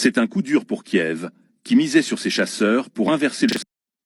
C'est un coup dur pour Kiev, qui misait sur ses chasseurs pour inverser le...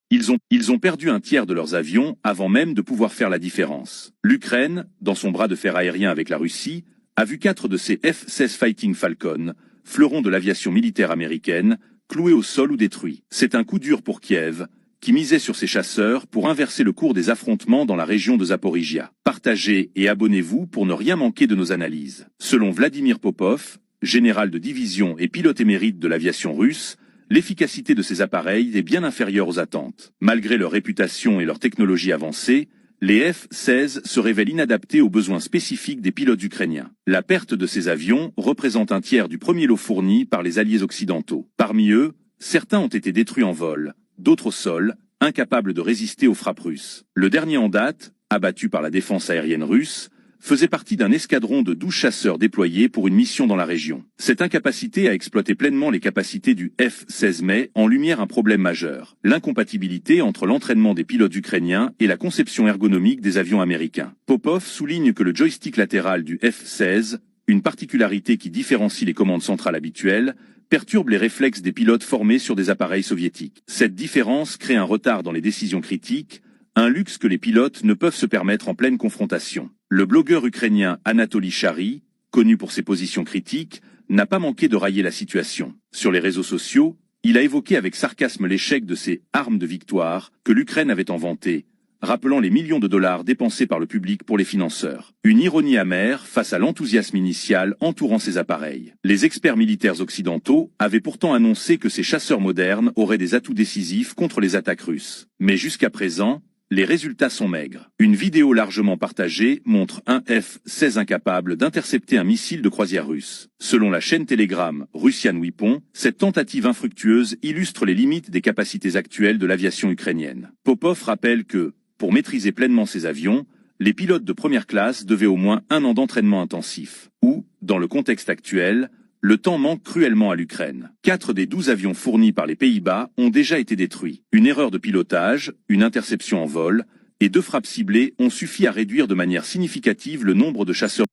Ils ont perdu un tiers de leurs avions avant même de pouvoir faire la différence. L'Ukraine, dans son bras de fer aérien avec la Russie, a vu 4 de ses F-16 Fighting Falcon, fleurons de l'aviation militaire américaine, cloués au sol ou détruits. C'est un coup dur pour Kiev, qui misait sur ses chasseurs pour inverser le cours des affrontements dans la région de Zaporizhia. Partagez et abonnez-vous pour ne rien manquer de nos analyses. Selon Vladimir Popov, général de division et pilote émérite de l'aviation russe, l'efficacité de ces appareils est bien inférieure aux attentes. Malgré leur réputation et leur technologie avancée, les F-16 se révèlent inadaptés aux besoins spécifiques des pilotes ukrainiens. La perte de ces avions représente un tiers du premier lot fourni par les alliés occidentaux. Parmi eux, certains ont été détruits en vol, d'autres au sol, incapables de résister aux frappes russes. Le dernier en date, abattu par la défense aérienne russe, faisait partie d'un escadron de 12 chasseurs déployés pour une mission dans la région. Cette incapacité à exploiter pleinement les capacités du F-16 met en lumière un problème majeur, l'incompatibilité entre l'entraînement des pilotes ukrainiens et la conception ergonomique des avions américains. Popov souligne que le joystick latéral du F-16, une particularité qui différencie les commandes centrales habituelles, perturbe les réflexes des pilotes formés sur des appareils soviétiques. Cette différence crée un retard dans les décisions critiques, un luxe que les pilotes ne peuvent se permettre en pleine confrontation. Le blogueur ukrainien Anatoly Chary, connu pour ses positions critiques, n'a pas manqué de railler la situation. Sur les réseaux sociaux, il a évoqué avec sarcasme l'échec de ces « armes de victoire » que l'Ukraine avait inventées, rappelant les millions de dollars dépensés par le public pour les financeurs. Une ironie amère face à l'enthousiasme initial entourant ces appareils. Les experts militaires occidentaux avaient pourtant annoncé que ces chasseurs modernes auraient des atouts décisifs contre les attaques russes. Mais jusqu'à présent, les résultats sont maigres. Une vidéo largement partagée montre un F-16 incapable d'intercepter un missile de croisière russe. Selon la chaîne Telegram Russian Weapon, cette tentative infructueuse illustre les limites des capacités actuelles de l'aviation ukrainienne. Popov rappelle que, pour maîtriser pleinement ces avions, les pilotes de première classe devaient au moins 1 an d'entraînement intensif, ou, dans le contexte actuel, le temps manque cruellement à l'Ukraine. 4 des 12 avions fournis par les Pays-Bas ont déjà été détruits. Une erreur de pilotage, une interception en vol et 2 frappes ciblées ont suffi à réduire de manière significative le nombre de chasseurs.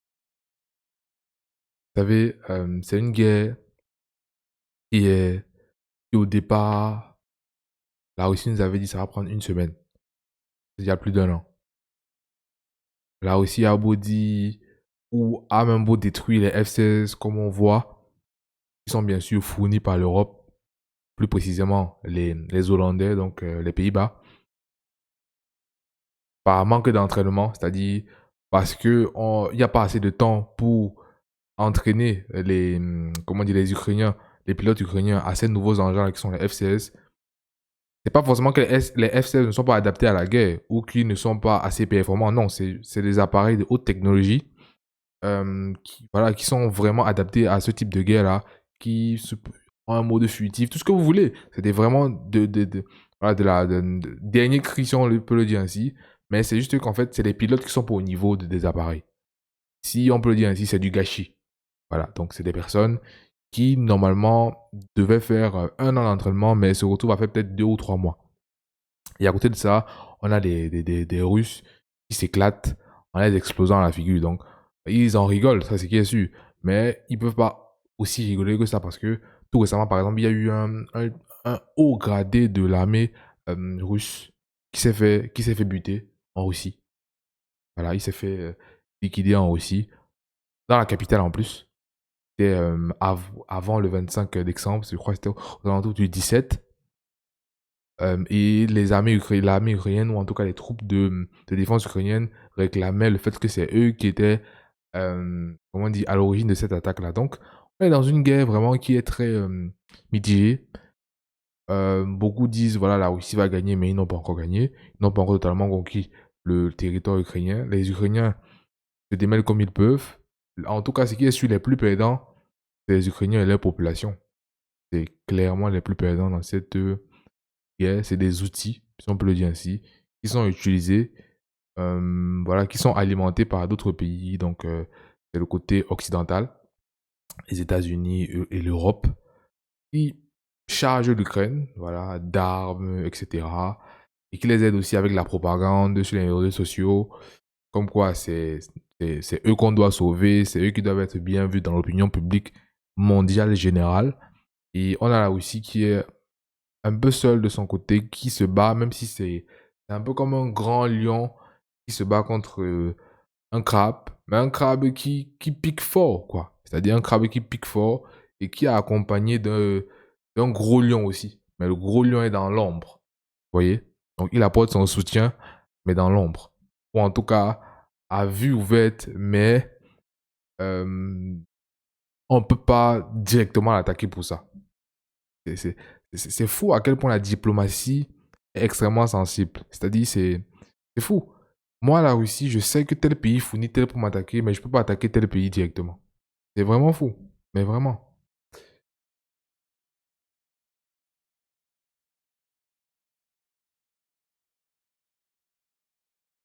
Vous savez, c'est une guerre qui est qui au départ, la Russie nous avait dit ça va prendre 1 semaine. C'est il y a plus d'1 an. La Russie a beau dire ou a même beau détruire les F-16 comme on voit, qui sont bien sûr fournis par l'Europe, plus précisément les Hollandais, donc les Pays-Bas, par manque d'entraînement, c'est-à-dire parce que il n'y a pas assez de temps pour entraîner comment dire, les Ukrainiens, les pilotes ukrainiens à ces nouveaux engins qui sont les F-16. C'est pas forcément que les F-16 ne sont pas adaptés à la guerre ou qu'ils ne sont pas assez performants. Non, c'est des appareils de haute technologie qui sont vraiment adaptés à ce type de guerre-là, ont un mode fugitif, tout ce que vous voulez. C'était vraiment voilà, dernier cri, si on peut le dire ainsi. Mais c'est juste qu'en fait, c'est les pilotes qui sont pas au niveau des appareils. Si on peut le dire ainsi, c'est du gâchis. Voilà, donc c'est des personnes qui, normalement, devaient faire 1 an d'entraînement, mais se retrouvent à faire peut-être 2 ou 3 mois. Et à côté de ça, on a des Russes qui s'éclatent, on a des explosions à la figure. Donc, ils en rigolent, ça c'est qui est sûr. Mais ils peuvent pas aussi rigoler que ça parce que tout récemment, par exemple, il y a eu un haut gradé de l'armée russe qui s'est fait buter en Russie. Voilà, il s'est fait liquider en Russie, dans la capitale en plus. C'était avant le 25 décembre, je crois que c'était aux alentours du 17. Et l'armée ukrainienne, ou en tout cas les troupes de défense ukrainienne, réclamaient le fait que c'est eux qui étaient comment dire, à l'origine de cette attaque-là. Donc, on est dans une guerre vraiment qui est très mitigée. Beaucoup disent, voilà, la Russie va gagner, mais ils n'ont pas encore gagné. Ils n'ont pas encore totalement conquis le territoire ukrainien. Les Ukrainiens se démêlent comme ils peuvent. En tout cas, ce qui est sûr, les plus perdants, c'est les Ukrainiens et leur population. C'est clairement les plus perdants dans cette guerre. C'est des outils, si on peut le dire ainsi, qui sont utilisés, voilà, qui sont alimentés par d'autres pays. Donc, c'est le côté occidental, les États-Unis et l'Europe, qui chargent l'Ukraine, voilà, d'armes, etc. Et qui les aident aussi avec la propagande sur les réseaux sociaux, comme quoi c'est eux qu'on doit sauver, c'est eux qui doivent être bien vus dans l'opinion publique mondiale générale. Et on a la Russie qui est un peu seule de son côté, qui se bat, même si c'est un peu comme un grand lion qui se bat contre un crabe, mais un crabe qui pique fort, quoi. C'est-à-dire un crabe qui pique fort et qui est accompagné d'un gros lion aussi. Mais le gros lion est dans l'ombre, vous voyez? Donc il apporte son soutien, mais dans l'ombre. Ou en tout cas, à vue ouverte, mais euh, on ne peut pas directement l'attaquer pour ça. C'est c'est- c'est fou à quel point la diplomatie est extrêmement sensible. C'est-à-dire, c'est fou. Moi, la Russie, je sais que tel pays fournit tel pour m'attaquer, mais je ne peux pas attaquer tel pays directement. C'est vraiment fou. Mais vraiment.